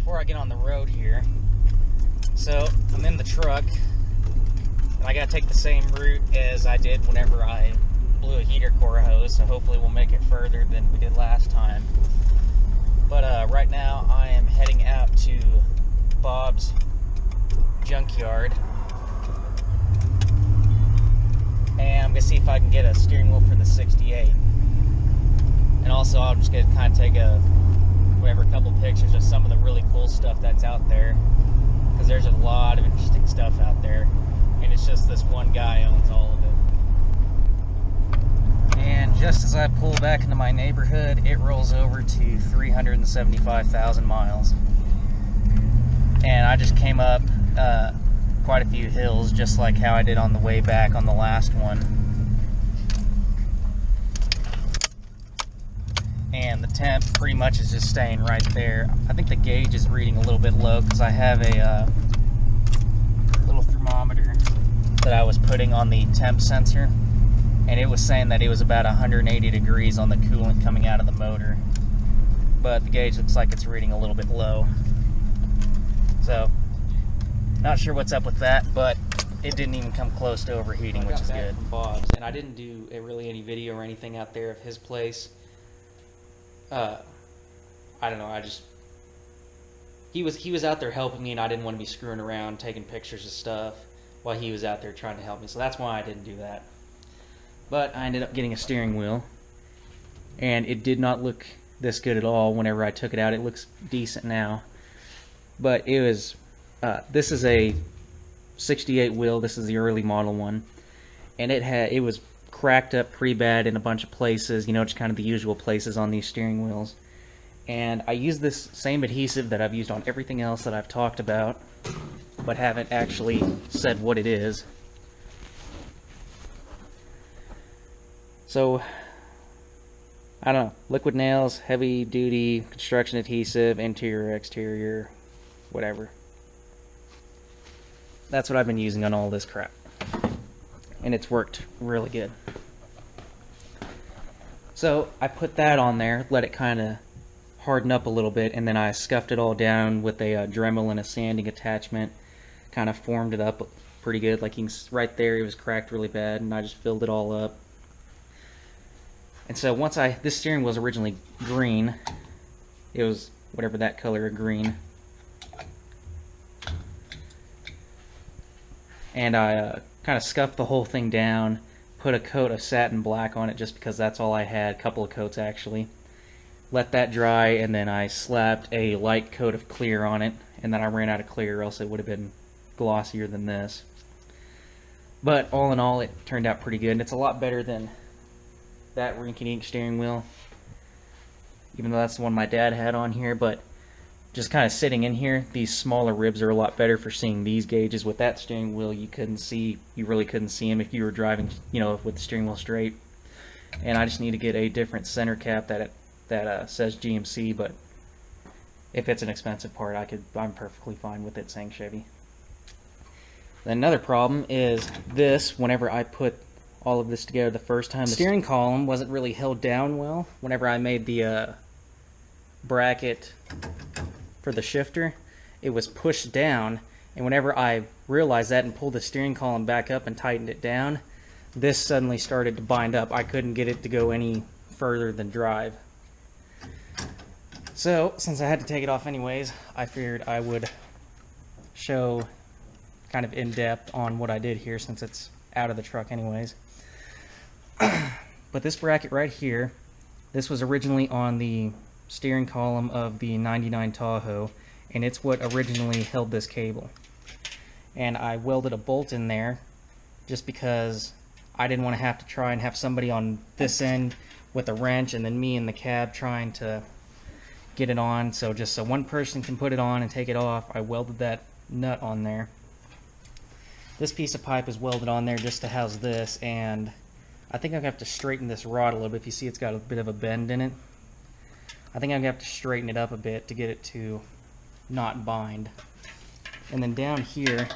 before I get on the road here. So I'm in the truck, and I gotta take the same route as I did whenever I blew a heater core hose, so hopefully we'll make it further than we did last time. But right now I am heading out to Bob's junkyard, and I'm gonna see if I can get a steering wheel for the 68. And also I'm just gonna kind of take a couple pictures of some of the really cool stuff that's out there, because there's a lot of interesting stuff out there, and it's just this one guy owns all of it. And just as I pull back into my neighborhood, it rolls over to 375,000 miles. And I just came up quite a few hills, just like how I did on the way back on the last one. And the temp pretty much is just staying right there. I think the gauge is reading a little bit low because I have a little thermometer that I was putting on the temp sensor, and it was saying that it was about 180 degrees on the coolant coming out of the motor. But the gauge looks like it's reading a little bit low. So, not sure what's up with that, but it didn't even come close to overheating, which is good. From Bob's, and I didn't do really any video or anything out there of his place. I don't know, he was out there helping me, and I didn't want to be screwing around taking pictures of stuff while he was out there trying to help me, so that's why I didn't do that. But I ended up getting a steering wheel, and it did not look this good at all whenever I took it out. It looks decent now, but it was this is a 68 wheel. This is the early model one, and it was cracked up pretty bad in a bunch of places, you know, just kind of the usual places on these steering wheels. And I used this same adhesive that I've used on everything else that I've talked about, but haven't actually said what it is. So, I don't know, liquid nails, heavy duty construction adhesive, interior, exterior, whatever. That's what I've been using on all this crap, and it's worked really good. So I put that on there, let it kind of harden up a little bit, and then I scuffed it all down with a Dremel and a sanding attachment. Kind of formed it up pretty good. Like you can see right there, it was cracked really bad, and I just filled it all up. And so once this steering wheel was originally green, it was whatever that color of green, and I kind of scuffed the whole thing down, put a coat of satin black on it just because that's all I had, a couple of coats actually. Let that dry, and then I slapped a light coat of clear on it, and then I ran out of clear, or else it would have been glossier than this. But all in all, it turned out pretty good, and it's a lot better than that rinky-dink steering wheel, even though that's the one my dad had on here. But just kind of sitting in here, these smaller ribs are a lot better for seeing these gauges. With that steering wheel, you really couldn't see them if you were driving, you know, with the steering wheel straight. And I just need to get a different center cap that says GMC, but if it's an expensive part, I'm perfectly fine with it saying Chevy. Then another problem is this. Whenever I put all of this together the first time, the steering column wasn't really held down well. Whenever I made the bracket for the shifter, it was pushed down, and whenever I realized that and pulled the steering column back up and tightened it down, this suddenly started to bind up. I couldn't get it to go any further than drive. So since I had to take it off anyways, I figured I would show kind of in depth on what I did here, since it's out of the truck anyways. But this bracket right here, this was originally on the steering column of the 99 Tahoe, and it's what originally held this cable. And I welded a bolt in there just because I didn't want to have to try and have somebody on this end with a wrench and then me in the cab trying to get it on. So just so one person can put it on and take it off, I welded that nut on there. This piece of pipe is welded on there just to house this, and I think I'm going to have to straighten this rod a little bit. If you see, it's got a bit of a bend in it. I think I'm going to have to straighten it up a bit to get it to not bind. And then down here,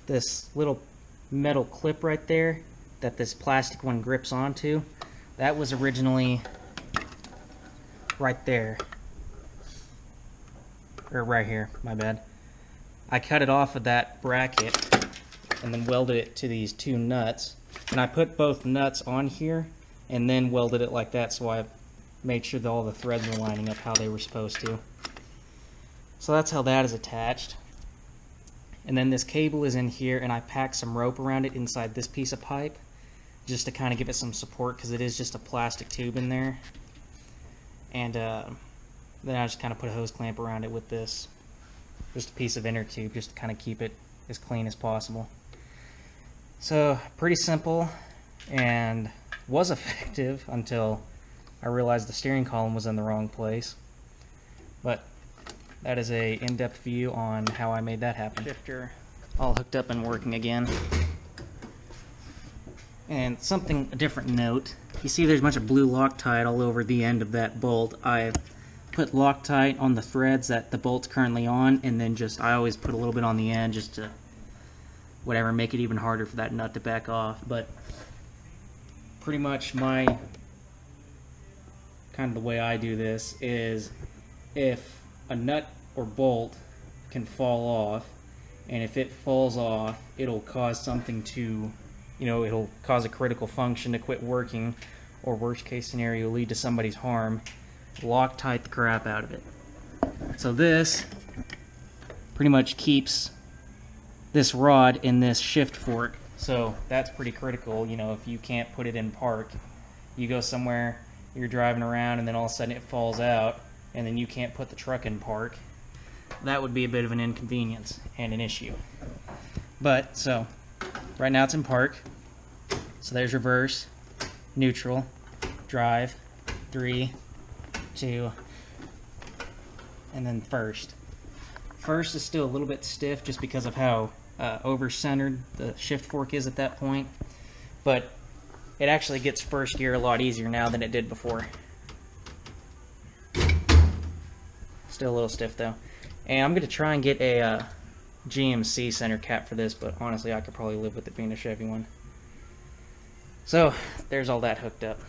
this little metal clip right there that this plastic one grips onto, that was originally right there. or right here, my bad. I cut it off of that bracket and then welded it to these two nuts. And I put both nuts on here and then welded it like that, so I made sure that all the threads were lining up how they were supposed to. So that's how that is attached. And then this cable is in here, and I packed some rope around it inside this piece of pipe just to kind of give it some support, because it is just a plastic tube in there. And then I just kind of put a hose clamp around it with this, just a piece of inner tube, just to kind of keep it as clean as possible. So pretty simple, and was effective until I realized the steering column was in the wrong place. But that is a in-depth view on how I made that happen. Shifter all hooked up and working again. And a different note, you see there's a bunch of blue Loctite all over the end of that bolt. I put Loctite on the threads that the bolt's currently on, and then I always put a little bit on the end just to make it even harder for that nut to back off. But pretty much the way I do this is, if a nut or bolt can fall off, and if it falls off, it'll cause something to, it'll cause a critical function to quit working, or worst case scenario, lead to somebody's harm. Loctite the crap out of it. So this pretty much keeps this rod in this shift fork, so that's pretty critical. If you can't put it in park, you go somewhere, you're driving around, and then all of a sudden it falls out, and then you can't put the truck in park, that would be a bit of an inconvenience and an issue. But so right now it's in park, so there's reverse, neutral, drive, 3, 2, and then first. First is still a little bit stiff just because of how over-centered the shift fork is at that point, but it actually gets first gear a lot easier now than it did before. Still a little stiff though. And I'm going to try and get a GMC center cap for this, but honestly I could probably live with it being a Chevy one. So there's all that hooked up.